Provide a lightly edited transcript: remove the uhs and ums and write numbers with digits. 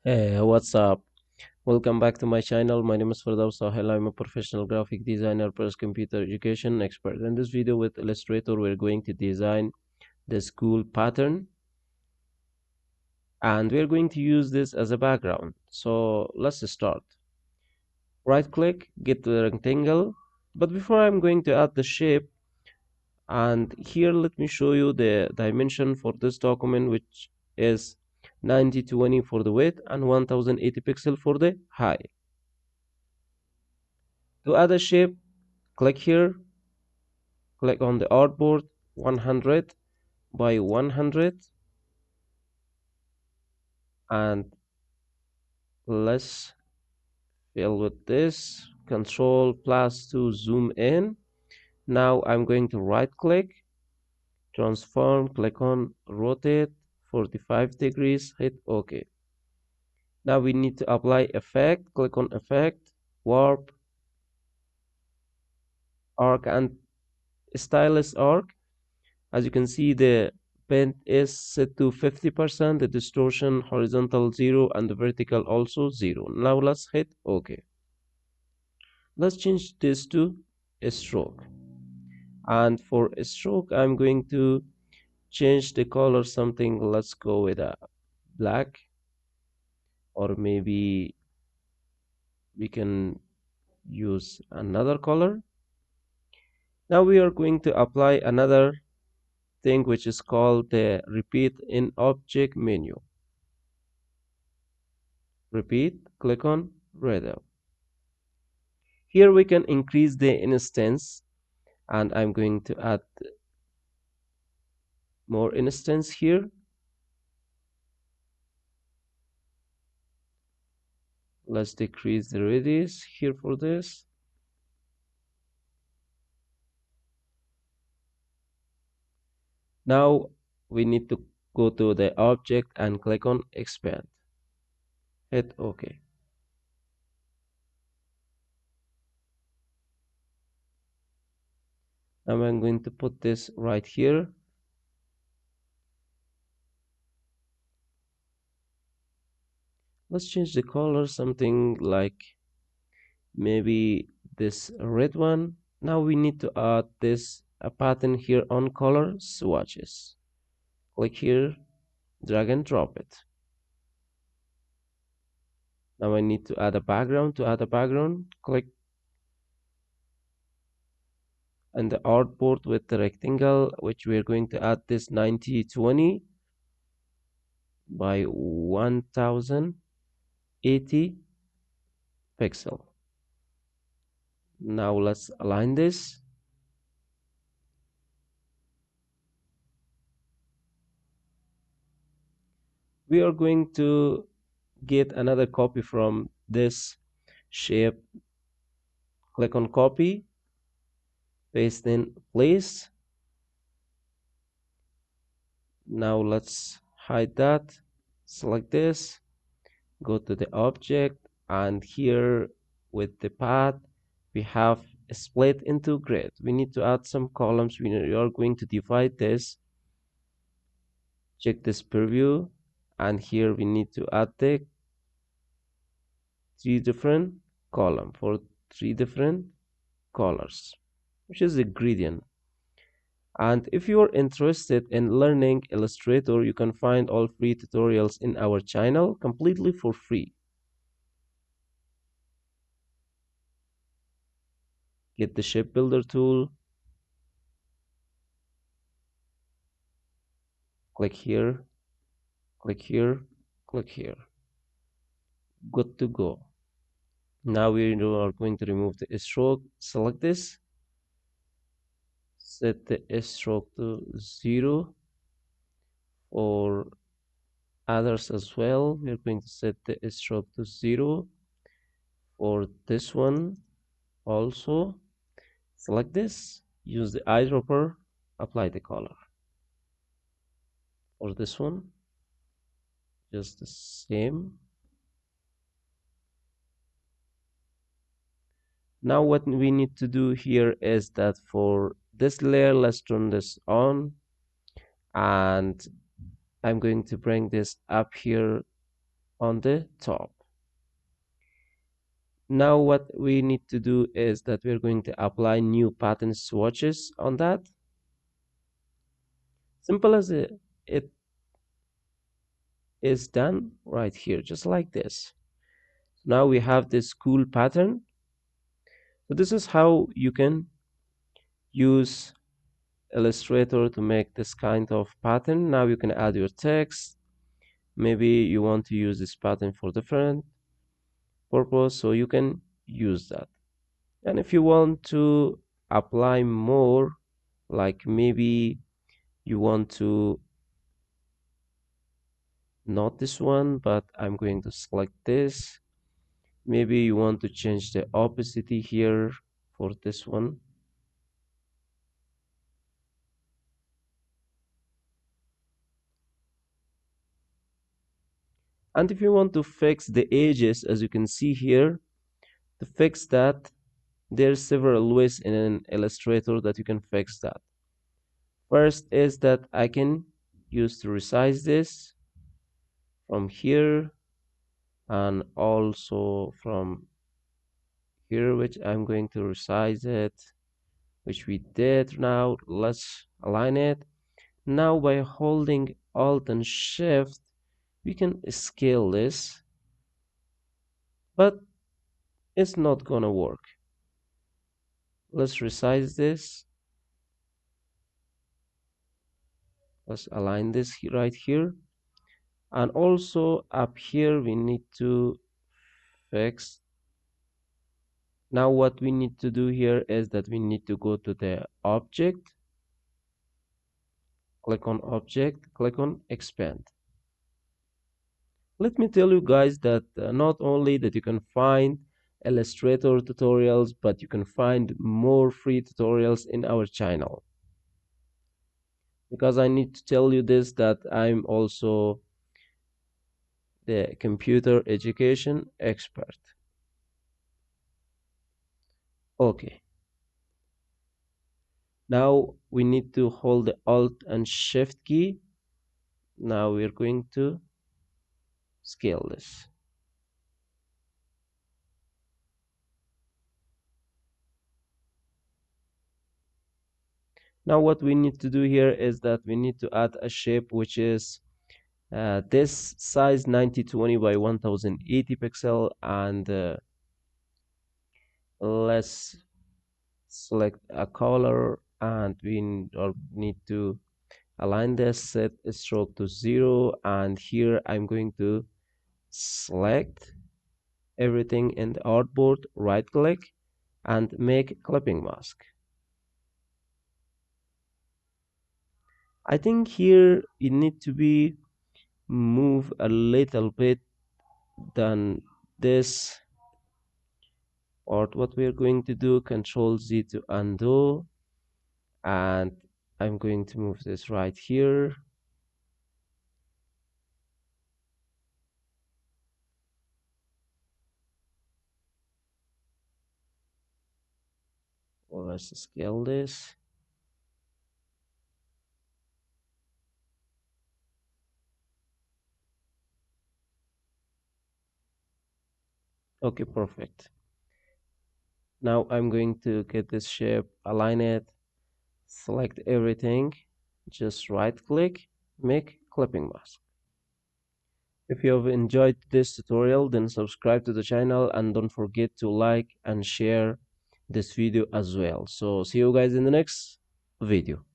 Hey, what's up? Welcome back to my channel. My name is Firdaus Sahel. I'm a professional graphic designer plus computer education expert. In this video with Illustrator, we're going to design the school pattern and we're going to use this as a background. So let's start. Right click, get the rectangle. But before I'm going to add the shape, and here let me show you the dimension for this document, which is 9020 for the width and 1080 pixel for the height. To add a shape, click here, click on the artboard 100 by 100, and let's fill with this. Control plus to zoom in. Now I'm going to right click, transform, click on rotate 45 degrees, hit OK. Now we need to apply effect, click on effect, warp, arc, and stylus arc. As you can see, the bend is set to 50%, the distortion horizontal 0, and the vertical also 0. Now let's hit OK. Let's change this to a stroke. And for a stroke, I'm going to change the color something. Let's go with a black, or maybe we can use another color. Now we are going to apply another thing which is called the repeat in object menu. Repeat, click on radar. Here we can increase the instance, and I'm going to add more instance here. Let's decrease the radius here for this. Now we need to go to the object and click on expand. Hit OK. Now I'm going to put this right here. Let's change the color, something like maybe this red one. Now we need to add this a pattern here on color swatches. Click here, drag and drop it. Now I need to add a background. To add a background, click on the artboard with the rectangle, which we are going to add this 9020 by 1080 pixel. Now let's align this. We are going to get another copy from this shape. Click on copy, paste in place. Now let's hide that. Select this, go to the object, and here with the path we have a split into grid. We need to add some columns. We are going to divide this. Check this preview, and here we need to add the three different column for three different colors, which is the gradient. And if you are interested in learning Illustrator, you can find all free tutorials in our channel completely for free. Get the shape builder tool, click here, click here, click here. Good to go. Now we are going to remove the stroke. Select this, set the stroke to 0, or others as well. We are going to set the stroke to 0 for this one also. Select this, use the eyedropper, apply the color. For this one, just the same. Now what we need to do here is that for this layer, let's turn this on, and I'm going to bring this up here on the top. Now what we need to do is that we're going to apply new pattern swatches on that. Simple as it is done right here, just like this. Now we have this cool pattern. So this is how you can use Illustrator to make this kind of pattern. Now you can add your text. Maybe you want to use this pattern for different purpose, so you can use that. And if you want to apply more, like maybe you want to, not this one, but I'm going to select this. Maybe you want to change the opacity here for this one. And if you want to fix the edges, as you can see here, to fix that, there's several ways in an Illustrator that you can fix that. First is that I can use to resize this from here and also from here, which I'm going to resize it, which we did. Now let's align it. Now by holding Alt and Shift, we can scale this, but it's not gonna work. Let's resize this. Let's align this right here. And also up here, we need to fix. Now what we need to do here is that we need to go to the object, click on object, click on expand. Let me tell you guys that not only that you can find Illustrator tutorials, but you can find more free tutorials in our channel. Because I need to tell you this, that I'm also the computer education expert. Okay. Now we need to hold the Alt and Shift key. Now we're going to scale this. Now what we need to do here is that we need to add a shape which is this size 9020 by 1080 pixel, and let's select a color, and we need to align this, set stroke to 0, and here I'm going to select everything in the artboard, right click and make clipping mask. I think here it need to be move a little bit than this, or what we're going to do, Control Z to undo, and I'm going to move this right here. Let's scale this. Okay, perfect. Now I'm going to get this shape, align it, select everything, just right click, make clipping mask. If you have enjoyed this tutorial, then subscribe to the channel and don't forget to like and share this video as well. So see you guys in the next video.